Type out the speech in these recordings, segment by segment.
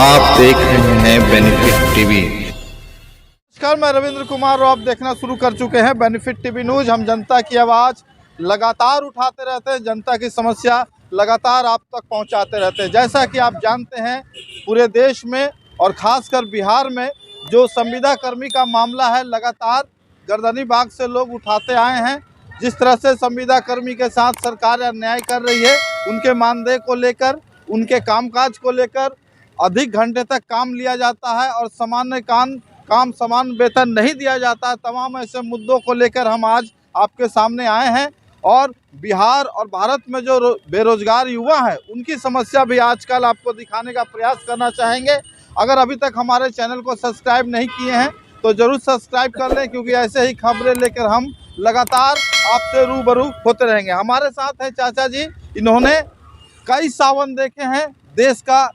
आप देख रहे हैं बेनिफिट टीवी। नमस्कार, मैं रविंद्र कुमार और आप देखना शुरू कर चुके हैं बेनिफिट टीवी न्यूज। हम जनता की आवाज़ लगातार उठाते रहते हैं, जनता की समस्या लगातार आप तक पहुंचाते रहते हैं। जैसा कि आप जानते हैं, पूरे देश में और ख़ासकर बिहार में जो संविदा कर्मी का मामला है, लगातार गर्दनी बाग से लोग उठाते आए हैं। जिस तरह से संविदा कर्मी के साथ सरकार अन्याय कर रही है, उनके मानदेय को लेकर, उनके कामकाज को लेकर अधिक घंटे तक काम लिया जाता है और काम समान वेतन नहीं दिया जाता है। तमाम ऐसे मुद्दों को लेकर हम आज आपके सामने आए हैं और बिहार और भारत में जो बेरोजगार युवा हैं, उनकी समस्या भी आजकल आपको दिखाने का प्रयास करना चाहेंगे। अगर अभी तक हमारे चैनल को सब्सक्राइब नहीं किए हैं तो ज़रूर सब्सक्राइब कर लें, क्योंकि ऐसे ही खबरें लेकर हम लगातार आपसे रूबरू होते रहेंगे। हमारे साथ हैं चाचा जी, इन्होंने कई सावन देखे हैं, देश का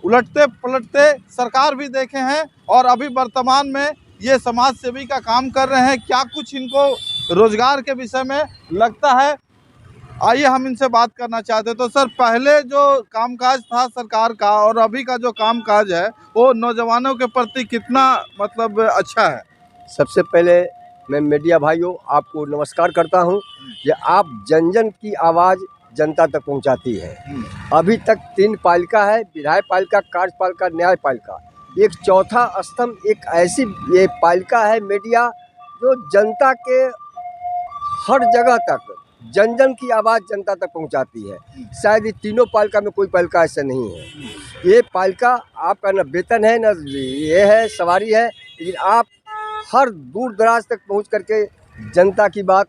उलटते पलटते सरकार भी देखे हैं और अभी वर्तमान में ये समाज सेवी का काम कर रहे हैं। क्या कुछ इनको रोजगार के विषय में लगता है, आइए हम इनसे बात करना चाहते हैं। तो सर, पहले जो कामकाज था सरकार का और अभी का जो कामकाज है, वो नौजवानों के प्रति कितना मतलब अच्छा है? सबसे पहले मैं मीडिया भाइयों आपको नमस्कार करता हूं कि आप जन जन की आवाज़ जनता तक पहुंचाती है। अभी तक 3 पालिका है, विधायक पालिका, कार्यपालिका, न्यायपालिका। एक चौथा स्तंभ एक ऐसी ये पालिका है मीडिया, जो जनता के हर जगह तक जन जन की आवाज़ जनता तक पहुंचाती है। शायद ये तीनों पालिका में कोई पालिका ऐसा नहीं है। ये पालिका आपका न वेतन है, न ये है सवारी है, लेकिन आप हर दूर दराज तक पहुंच करके जनता की बात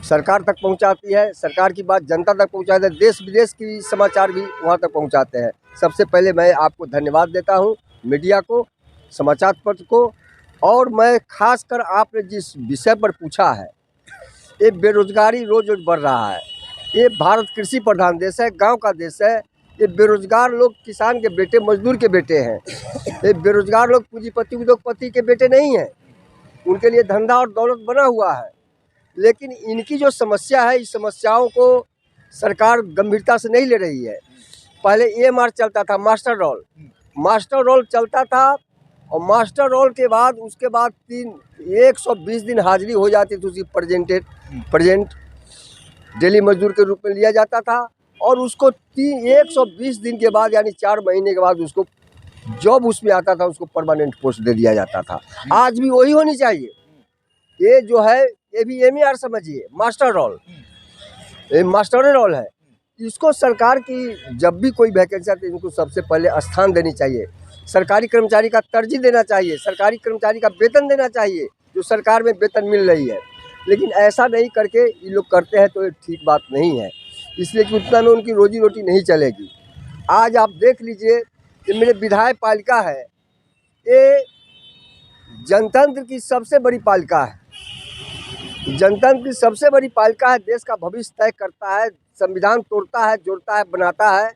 सरकार तक पहुंचाती है, सरकार की बात जनता तक पहुंचाते हैं, देश विदेश की समाचार भी वहां तक पहुंचाते हैं। सबसे पहले मैं आपको धन्यवाद देता हूं, मीडिया को, समाचार पत्र को। और मैं खासकर आपने जिस विषय पर पूछा है, ये बेरोजगारी रोज रोज बढ़ रहा है। ये भारत कृषि प्रधान देश है, गाँव का देश है। ये बेरोजगार लोग किसान के बेटे, मजदूर के बेटे हैं। ये बेरोजगार लोग पूंजीपति उद्योगपति के बेटे नहीं हैं। उनके लिए धंधा और दौलत बना हुआ है, लेकिन इनकी जो समस्या है, इस समस्याओं को सरकार गंभीरता से नहीं ले रही है। पहले EMR चलता था, मास्टर रोल चलता था, और मास्टर रोल के बाद उसके बाद 120 दिन हाजिरी हो जाती थी, उसकी प्रेजेंट डेली मजदूर के रूप में लिया जाता था, और उसको 120 दिन के बाद यानी 4 महीने के बाद उसको जॉब उसमें आता था, उसको परमानेंट पोस्ट दे दिया जाता था। आज भी वही होनी चाहिए। ये जो है, ये भी MER समझिए, मास्टर रोल, ये मास्टर रोल है। इसको सरकार की जब भी कोई वैकेंसी आती है, इनको सबसे पहले स्थान देनी चाहिए। सरकारी कर्मचारी का तरजीह देना चाहिए, सरकारी कर्मचारी का वेतन देना चाहिए जो सरकार में वेतन मिल रही है। लेकिन ऐसा नहीं करके ये लोग करते हैं, तो ये ठीक बात नहीं है, इसलिए कि उतना में उनकी रोजी रोटी नहीं चलेगी। आज आप देख लीजिए, ये मेरे विधायक पालिका है, ये जनतंत्र की सबसे बड़ी पालिका है, जनतंत्र की सबसे बड़ी पालिका है। देश का भविष्य तय करता है, संविधान तोड़ता है, जोड़ता है, बनाता है,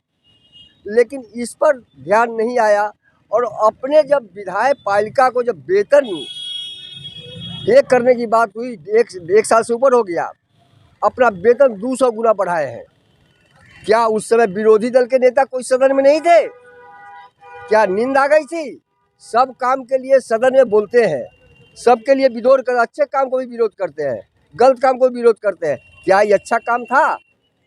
लेकिन इस पर ध्यान नहीं आया। और अपने जब विधायक पालिका को जब वेतन एक करने की बात हुई, एक साल से ऊपर हो गया, अपना वेतन 200 गुना बढ़ाए हैं। क्या उस समय विरोधी दल के नेता कोई सदन में नहीं थे? क्या नींद आ गई थी? सब काम के लिए सदन में बोलते हैं, सबके लिए विरोध कर, अच्छे काम को भी विरोध करते हैं, गलत काम को भी विरोध करते हैं। क्या ये अच्छा काम था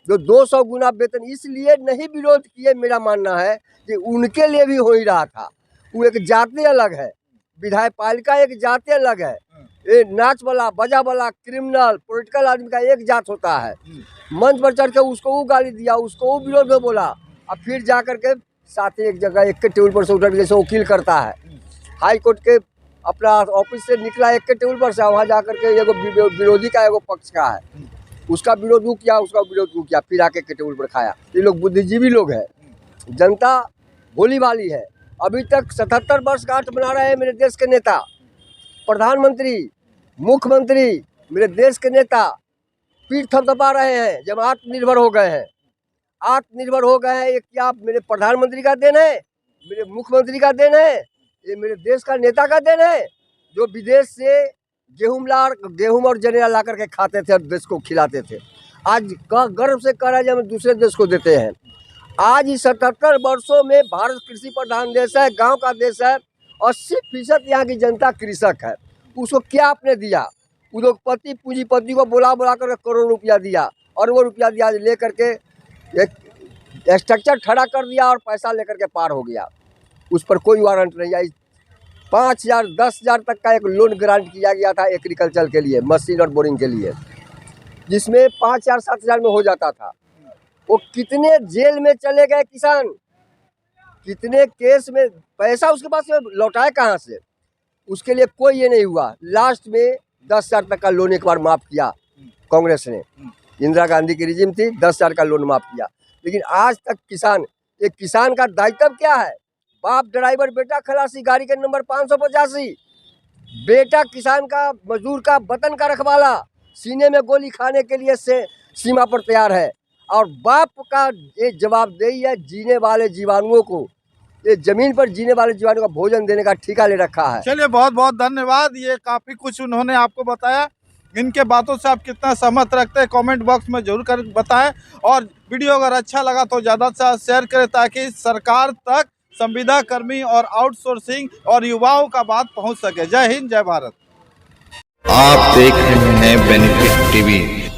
जो 200 गुना वेतन? इसलिए नहीं विरोध किए, मेरा मानना है कि उनके लिए भी हो ही रहा था। वो एक जाति अलग है, विधायक पालिका एक जाति अलग है। ये नाच वाला, बजा वाला, क्रिमिनल, पॉलिटिकल आदमी का एक जात होता है। मंच पर चढ़ के उसको वो गाली दिया, उसको वो विरोध में बोला, और फिर जा करके साथ ही एक जगह एक के टेबल पर से उठकर जैसे वकील करता है, हाई कोर्ट के अपना ऑफिस से निकला एक के टेबल पर से, वहाँ जा करके एगो विरोधी का एगो पक्ष का है, उसका विरोध वो किया, उसका विरोध वो किया, फिर आके के टेबल पर खाया। ये लोग बुद्धिजीवी लोग हैं, जनता भोली भाली है। अभी तक 77 वर्षगांठ मना रहे हैं मेरे देश के नेता, प्रधानमंत्री, मुख्यमंत्री, मेरे देश के नेता पीठ थपथपा रहे हैं जब आत्मनिर्भर हो गए हैं। आत्मनिर्भर हो गए हैं, ये क्या मेरे प्रधानमंत्री का देन है, मेरे मुख्यमंत्री का देन है, ये मेरे देश का नेता का देन है, जो विदेश से गेहूं और जनेरा ला करके खाते थे और देश को खिलाते थे। आज गर्व से कह रहा है कि हम दूसरे देश को देते हैं। आज इस 77 वर्षों में भारत कृषि प्रधान देश है, गांव का देश है। 80% यहाँ की जनता कृषक है। उसको क्या आपने दिया? उद्योगपति पूंजीपति को बुला कर करोड़ रुपया दिया और वो रुपया दिया ले करके एक स्ट्रक्चर खड़ा कर दिया और पैसा लेकर के पार हो गया। उस पर कोई वारंट नहीं आई। 5,000 10,000 तक का एक लोन ग्रांट किया गया था एग्रीकल्चर के लिए, मशीन और बोरिंग के लिए, जिसमें 5,000 7,000 में हो जाता था। वो कितने जेल में चले गए किसान, कितने केस में, पैसा उसके पास लौटाए कहाँ से? उसके लिए कोई ये नहीं हुआ। लास्ट में 10,000 तक का लोन एक बार माफ़ किया कांग्रेस ने, इंदिरा गांधी की रिजिम थी, 10,000 का लोन माफ़ किया। लेकिन आज तक किसान, एक किसान का दायित्व क्या है? बाप ड्राइवर, बेटा खलासी, गाड़ी के नंबर 585, बेटा किसान का, मजदूर का, वतन का रखवाला, सीने में गोली खाने के लिए से सीमा पर तैयार है। और बाप का ये जवाबदेही है जीने वाले जीवाणुओं को, ये जमीन पर जीने वाले जीवाणुओं का भोजन देने का ठेका ले रखा है। चलिए, बहुत बहुत धन्यवाद। ये काफ़ी कुछ उन्होंने आपको बताया। इनके बातों से आप कितना सहमत रखते हैं कमेंट बॉक्स में जरूर कर बताएं। और वीडियो अगर अच्छा लगा तो ज़्यादा से ज़्यादा शेयर करें ताकि सरकार तक संविदा कर्मी और आउटसोर्सिंग और युवाओं का बात पहुंच सके। जय हिंद, जय भारत। आप देख रहे हैं बेनिफिट टीवी।